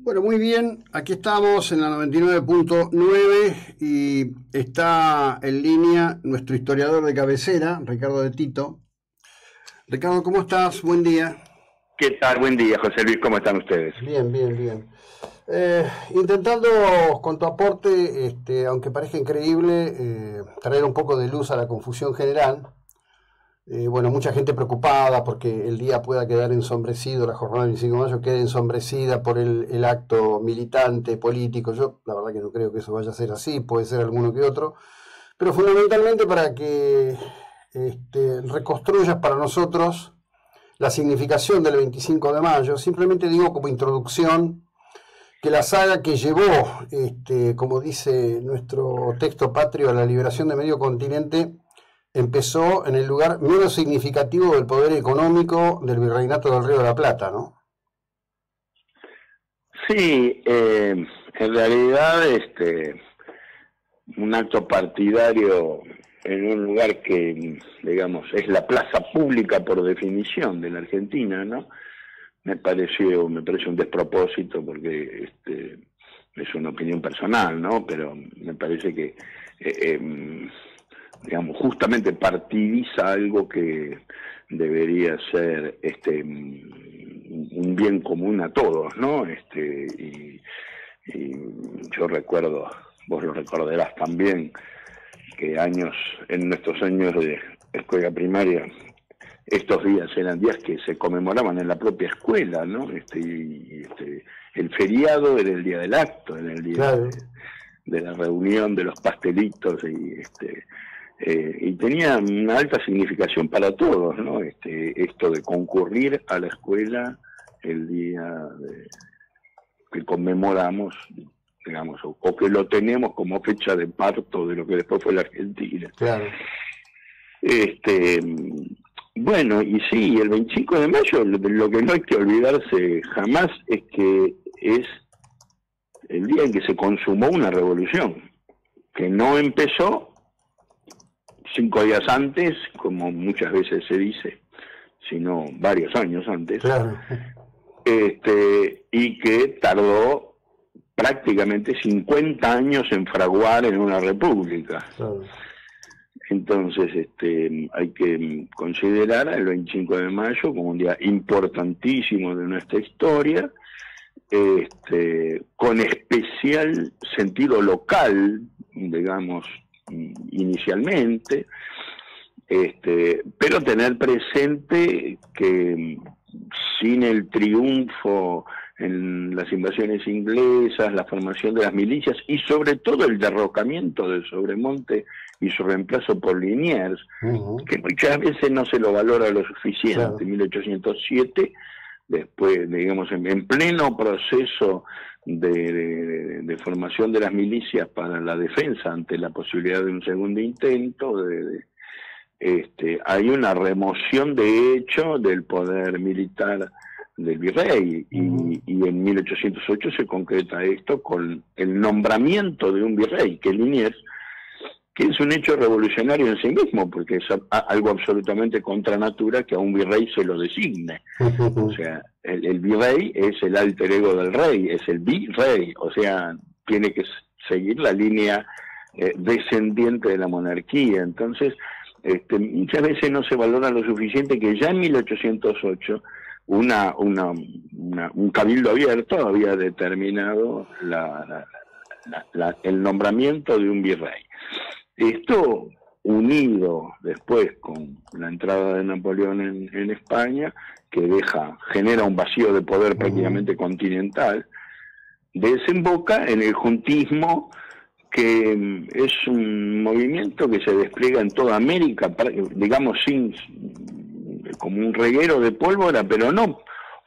Bueno, muy bien, aquí estamos en la 99.9 y está en línea nuestro historiador de cabecera, Ricardo de Tito. Ricardo, ¿cómo estás? Buen día. ¿Qué tal? Buen día, José Luis. ¿Cómo están ustedes? Bien, bien, bien. Intentando con tu aporte, aunque parezca increíble, traer un poco de luz a la confusión general. Bueno, mucha gente preocupada porque el día pueda quedar ensombrecido, la jornada del 25 de mayo quede ensombrecida por el acto militante, político. Yo la verdad que no creo que eso vaya a ser así, puede ser alguno que otro, pero fundamentalmente para que reconstruyas para nosotros la significación del 25 de mayo. Simplemente digo como introducción que la saga que llevó, como dice nuestro texto patrio, a la liberación de medio continente, empezó en el lugar menos significativo del poder económico del Virreinato del Río de la Plata, ¿no? Sí, en realidad un acto partidario en un lugar que, digamos, es la plaza pública por definición de la Argentina, ¿no? Me parece un despropósito porque es una opinión personal, ¿no? Pero me parece que digamos, justamente partidiza algo que debería ser un bien común a todos, ¿no? Y yo recuerdo, vos lo recordarás también, que en nuestros años de escuela primaria, estos días eran días que se conmemoraban en la propia escuela, ¿no? El feriado era el día del acto, era el día Claro. de la reunión, de los pastelitos, y tenía una alta significación para todos, ¿no? Esto de concurrir a la escuela el día que conmemoramos, digamos, o que lo tenemos como fecha de parto de lo que después fue la Argentina. Claro. Este, bueno, y sí, el 25 de mayo, lo que no hay que olvidarse jamás es que es el día en que se consumó una revolución, que no empezó 5 días antes, como muchas veces se dice, sino varios años antes, Claro. y que tardó prácticamente 50 años en fraguar en una república. Claro. Entonces, hay que considerar el 25 de mayo como un día importantísimo de nuestra historia, con especial sentido local, digamos, inicialmente, pero tener presente que sin el triunfo en las invasiones inglesas, la formación de las milicias y sobre todo el derrocamiento de Sobremonte y su reemplazo por Liniers, que muchas veces no se lo valora lo suficiente. Claro. En 1807, después, digamos, en pleno proceso de formación de las milicias para la defensa ante la posibilidad de un segundo intento, hay una remoción de hecho del poder militar del virrey, y en 1808 se concreta esto con el nombramiento de un virrey, que es Liniers, que es un hecho revolucionario en sí mismo, porque es algo absolutamente contra natura que a un virrey se lo designe. O sea, el virrey es el alter ego del rey, es el virrey, o sea, tiene que seguir la línea descendiente de la monarquía. Entonces, muchas veces no se valora lo suficiente que ya en 1808 un cabildo abierto había determinado el nombramiento de un virrey. Esto, unido después con la entrada de Napoleón en España, que genera un vacío de poder prácticamente continental, desemboca en el juntismo, que es un movimiento que se despliega en toda América, digamos, como un reguero de pólvora, pero no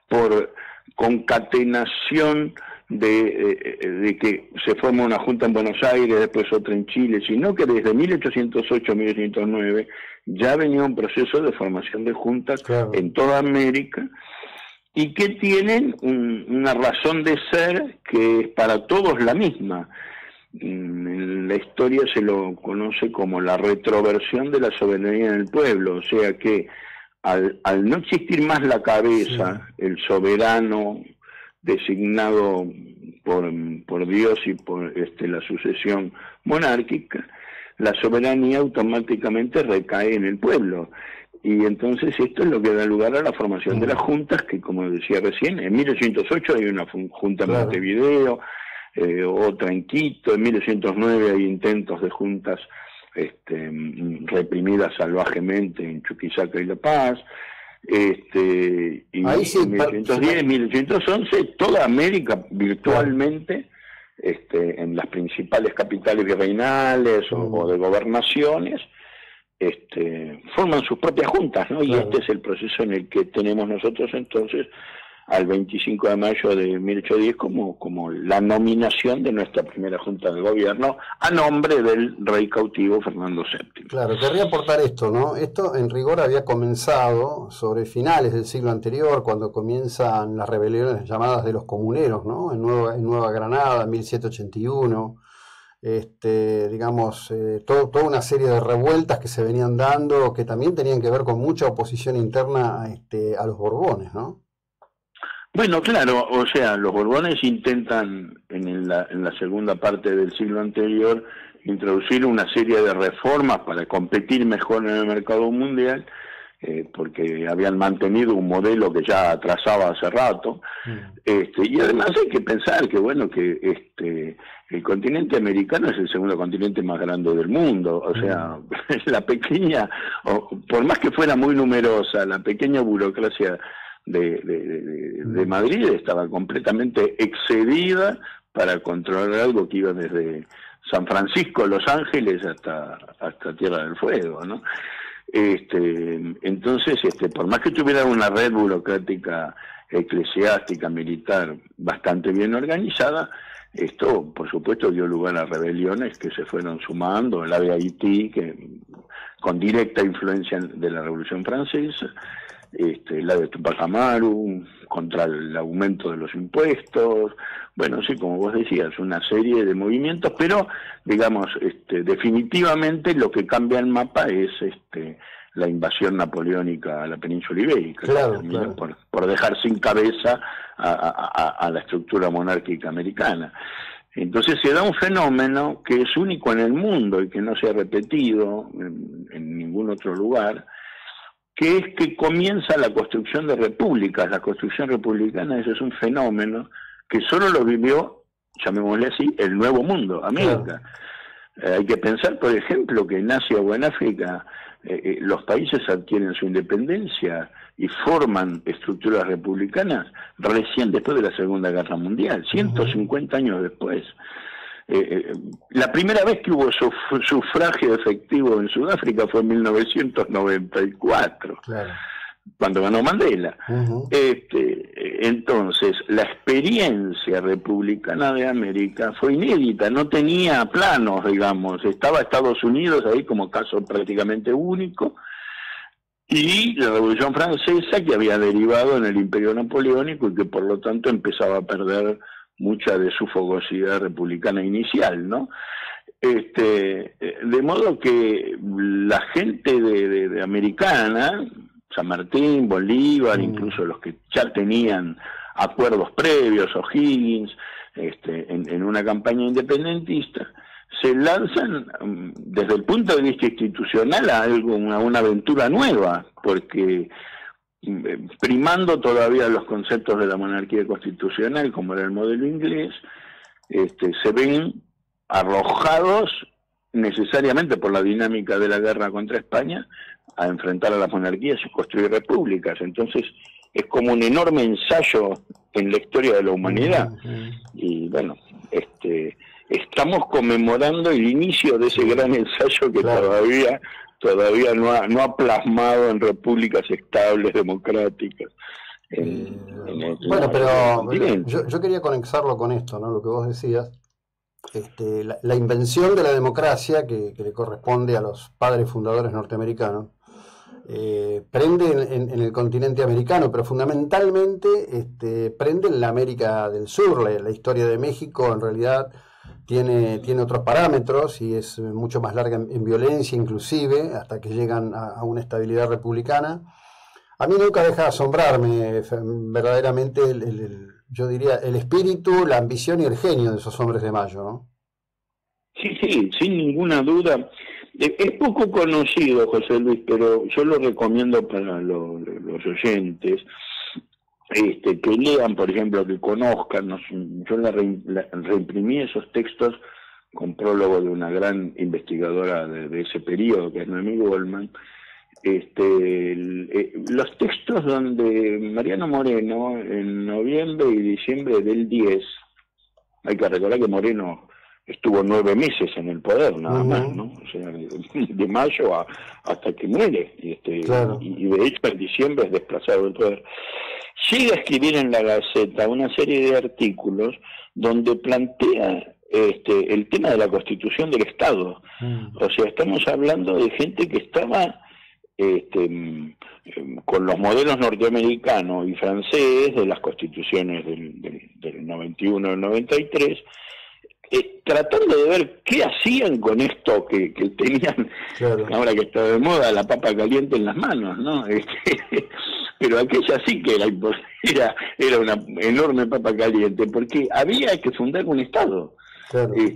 por concatenación de que se forma una junta en Buenos Aires, después otra en Chile, sino que desde 1808 a 1809 ya venía un proceso de formación de juntas, claro, en toda América, y que tienen una razón de ser que es para todos la misma. En la historia se lo conoce como la retroversión de la soberanía del pueblo, o sea que al no existir más la cabeza, sí, el soberano designado por Dios y por la sucesión monárquica, la soberanía automáticamente recae en el pueblo. Y entonces esto es lo que da lugar a la formación de las juntas, que como decía recién, en 1808 hay una junta en Montevideo, otra en Quito, en 1809 hay intentos de juntas reprimidas salvajemente en Chuquisaca y La Paz, y ahí sí, en 1810, 1811, toda América virtualmente, en las principales capitales virreinales o de gobernaciones, forman sus propias juntas, ¿no? Y este es el proceso en el que tenemos nosotros entonces al 25 de mayo de 1810 como la nominación de nuestra primera junta de gobierno a nombre del rey cautivo Fernando VII. Claro, querría aportar esto, ¿no? Esto en rigor había comenzado sobre finales del siglo anterior, cuando comienzan las rebeliones llamadas de los comuneros, ¿no? En Nueva Granada, 1781. Digamos, toda una serie de revueltas que se venían dando, que también tenían que ver con mucha oposición interna a los Borbones, ¿no? Bueno, claro, o sea, los Borbones intentan en la segunda parte del siglo anterior introducir una serie de reformas para competir mejor en el mercado mundial, porque habían mantenido un modelo que ya trazaba hace rato, y además hay que pensar que bueno que el continente americano es el segundo continente más grande del mundo, o sea, la pequeña, por más que fuera muy numerosa, la pequeña burocracia de Madrid estaba completamente excedida para controlar algo que iba desde San Francisco, Los Ángeles, hasta Tierra del Fuego, ¿no? Entonces, por más que tuviera una red burocrática, eclesiástica, militar, bastante bien organizada, esto, por supuesto, dio lugar a rebeliones que se fueron sumando, la de Haití, que con directa influencia de la Revolución Francesa, la de Tupac Amaru, contra el aumento de los impuestos, bueno, sí, como vos decías, una serie de movimientos, pero, digamos, definitivamente lo que cambia el mapa es la invasión napoleónica a la península ibérica, claro. Por dejar sin cabeza a la estructura monárquica americana. Entonces se da un fenómeno que es único en el mundo y que no se ha repetido en ningún otro lugar, que es que comienza la construcción de repúblicas. La construcción republicana, ese es un fenómeno que solo lo vivió, llamémosle así, el Nuevo Mundo, América. Hay que pensar, por ejemplo, que en Asia o en África los países adquieren su independencia y forman estructuras republicanas recién después de la Segunda Guerra Mundial, 150 años después. La primera vez que hubo sufragio efectivo en Sudáfrica fue en 1994, cuando ganó Mandela. Entonces, la experiencia republicana de América fue inédita, no tenía planos, digamos, estaba Estados Unidos ahí como caso prácticamente único, y la Revolución Francesa, que había derivado en el Imperio Napoleónico y que por lo tanto empezaba a perder mucha de su fogosidad republicana inicial, ¿no? De modo que la gente de americana, San Martín, Bolívar, incluso los que ya tenían acuerdos previos, O'Higgins, en una campaña independentista, se lanzan desde el punto de vista institucional a una aventura nueva, porque primando todavía los conceptos de la monarquía constitucional, como era el modelo inglés, se ven arrojados necesariamente por la dinámica de la guerra contra España a enfrentar a las monarquías y construir repúblicas. Entonces es como un enorme ensayo en la historia de la humanidad. Y bueno, estamos conmemorando el inicio de ese gran ensayo que todavía no ha plasmado en repúblicas estables, democráticas. Bueno, pero yo quería conectarlo con esto, ¿no? Lo que vos decías, la invención de la democracia que le corresponde a los padres fundadores norteamericanos, prende en el continente americano, pero fundamentalmente prende en la América del Sur. La historia de México en realidad tiene otros parámetros y es mucho más larga en violencia inclusive, hasta que llegan a una estabilidad republicana. A mí nunca deja de asombrarme verdaderamente yo diría, el espíritu, la ambición y el genio de esos hombres de Mayo, ¿no? Sí, sí, sin ninguna duda. Es poco conocido, José Luis, pero yo lo recomiendo para los oyentes, que lean, por ejemplo, que conozcan. Yo reimprimí esos textos con prólogo de una gran investigadora de ese periodo, que es Noemí Goldman. Los textos donde Mariano Moreno, en noviembre y diciembre del 10, hay que recordar que Moreno estuvo 9 meses en el poder, nada más, ¿no? O sea, de mayo hasta que muere, Claro. y de hecho en diciembre es desplazado del poder. Llega a escribir en la Gaceta una serie de artículos donde plantea el tema de la constitución del Estado. O sea, estamos hablando de gente que estaba con los modelos norteamericanos y francés de las constituciones del 91 al 93, tratando de ver qué hacían con esto que tenían, claro, ahora que está de moda, la papa caliente en las manos, ¿no? Pero aquella sí que era una enorme papa caliente, porque había que fundar un Estado. Claro. Y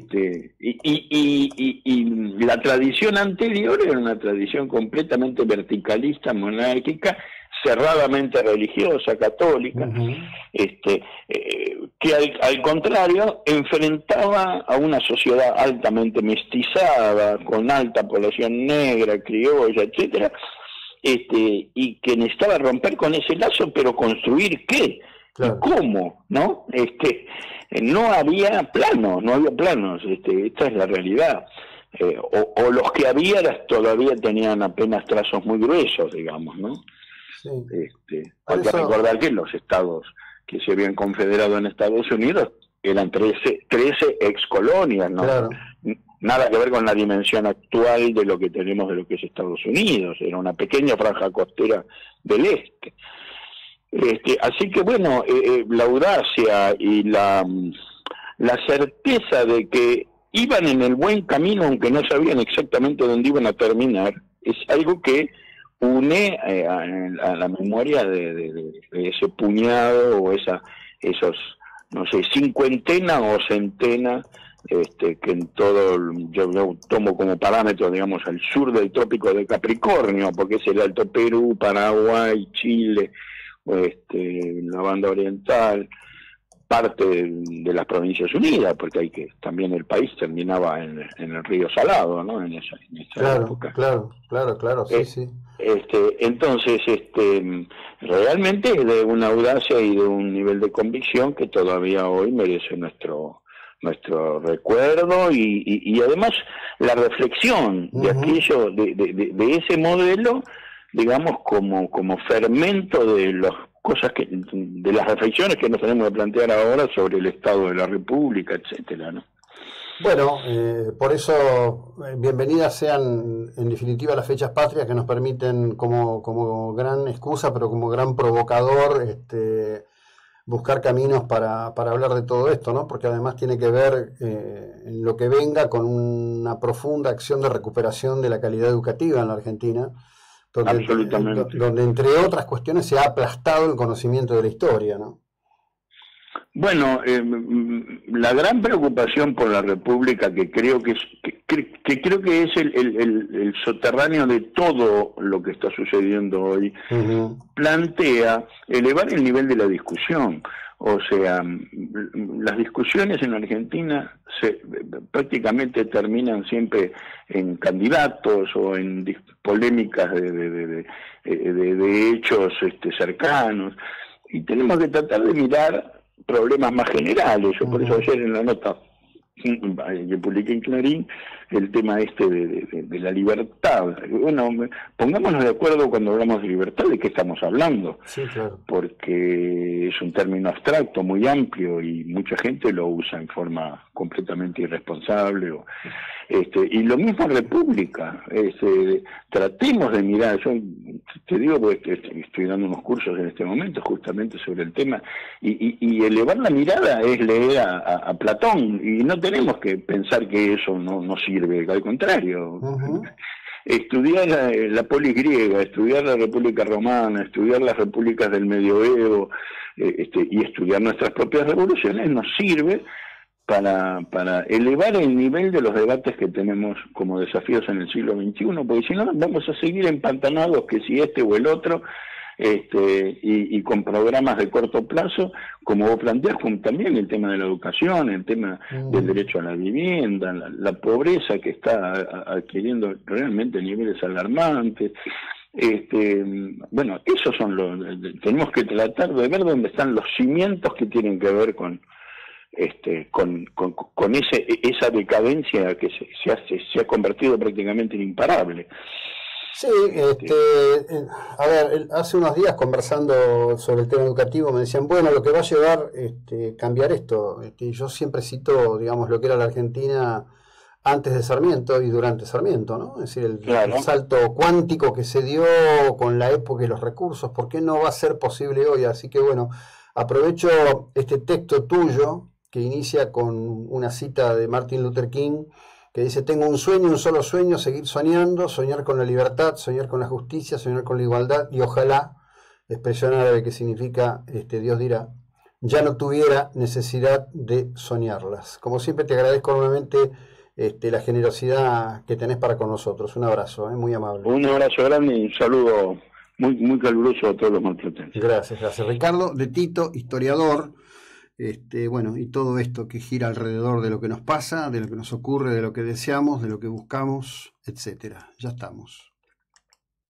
la tradición anterior era una tradición completamente verticalista, monárquica, cerradamente religiosa, católica, que al contrario enfrentaba a una sociedad altamente mestizada, con alta población negra, criolla, etcétera, y que necesitaba romper con ese lazo, pero construir ¿qué? Claro. ¿Y cómo? ¿No? No había planos, esta es la realidad. O los que había todavía tenían apenas trazos muy gruesos, digamos, ¿no? Sí. Hay que recordar que los estados que se habían confederado en Estados Unidos eran 13 excolonias, ¿no? Claro. Nada que ver con la dimensión actual de lo que tenemos de lo que es Estados Unidos, era una pequeña franja costera del este. Así que bueno, la audacia y la certeza de que iban en el buen camino, aunque no sabían exactamente dónde iban a terminar, es algo que une a la memoria de ese puñado o esos, no sé, cincuentena o centena, que en todo, yo tomo como parámetro, digamos, al sur del trópico de Capricornio, porque es el Alto Perú, Paraguay, Chile, la banda oriental, parte de las Provincias Unidas, porque también el país terminaba en el río Salado, ¿no? En esa claro, época. Claro, sí, sí. Entonces, realmente es de una audacia y de un nivel de convicción que todavía hoy merece nuestro recuerdo y además la reflexión de aquello, de ese modelo, digamos, como fermento de las cosas de las reflexiones que nos tenemos que plantear ahora sobre el Estado de la República, etcétera, ¿no? Bueno, por eso bienvenidas sean en definitiva las fechas patrias, que nos permiten como gran excusa, pero como gran provocador, buscar caminos para hablar de todo esto, ¿no? Porque además tiene que ver en lo que venga con una profunda acción de recuperación de la calidad educativa en la Argentina, donde entre otras cuestiones se ha aplastado el conocimiento de la historia, ¿no? Bueno, la gran preocupación por la República, que creo que es el soterráneo de todo lo que está sucediendo hoy, plantea elevar el nivel de la discusión. O sea, las discusiones en Argentina prácticamente terminan siempre en candidatos o en polémicas de hechos cercanos, y tenemos que tratar de mirar problemas más generales. Yo por eso ayer en la nota que publiqué en Clarín, el tema de la libertad. Bueno, pongámonos de acuerdo cuando hablamos de libertad, ¿de qué estamos hablando? Sí, claro. Porque es un término abstracto, muy amplio, y mucha gente lo usa en forma completamente irresponsable. Y lo mismo república. Tratemos de mirar, yo te digo porque estoy dando unos cursos en este momento justamente sobre el tema, y elevar la mirada es leer a Platón, y no tenemos que pensar que eso no sirve, al contrario. Estudiar la polis griega, estudiar la República Romana, estudiar las repúblicas del medioevo, y estudiar nuestras propias revoluciones nos sirve para elevar el nivel de los debates que tenemos como desafíos en el siglo XXI, porque si no vamos a seguir empantanados que si este o el otro, y con programas de corto plazo, como vos planteás, con también el tema de la educación, el tema del derecho a la vivienda, la pobreza que está adquiriendo realmente niveles alarmantes. Bueno, esos son tenemos que tratar de ver dónde están los cimientos que tienen que ver con esa decadencia que se ha convertido prácticamente en imparable. Sí, a ver, hace unos días conversando sobre el tema educativo me decían, bueno, lo que va a llevar cambiar esto. Yo siempre cito, digamos, lo que era la Argentina antes de Sarmiento y durante Sarmiento, ¿no? Es decir, el salto cuántico que se dio con la época y los recursos, ¿por qué no va a ser posible hoy? Así que bueno, aprovecho este texto tuyo que inicia con una cita de Martin Luther King, que dice: tengo un sueño, un solo sueño, seguir soñando, soñar con la libertad, soñar con la justicia, soñar con la igualdad, y ojalá, expresión árabe que significa, Dios dirá, ya no tuviera necesidad de soñarlas. Como siempre te agradezco nuevamente la generosidad que tenés para con nosotros. Un abrazo, muy amable. Un abrazo grande y un saludo muy, muy caluroso a todos los malplatenses. Gracias, gracias. Ricardo de Tito, historiador. Bueno, y todo esto que gira alrededor de lo que nos pasa, de lo que nos ocurre, de lo que deseamos, de lo que buscamos, etcétera. Ya estamos.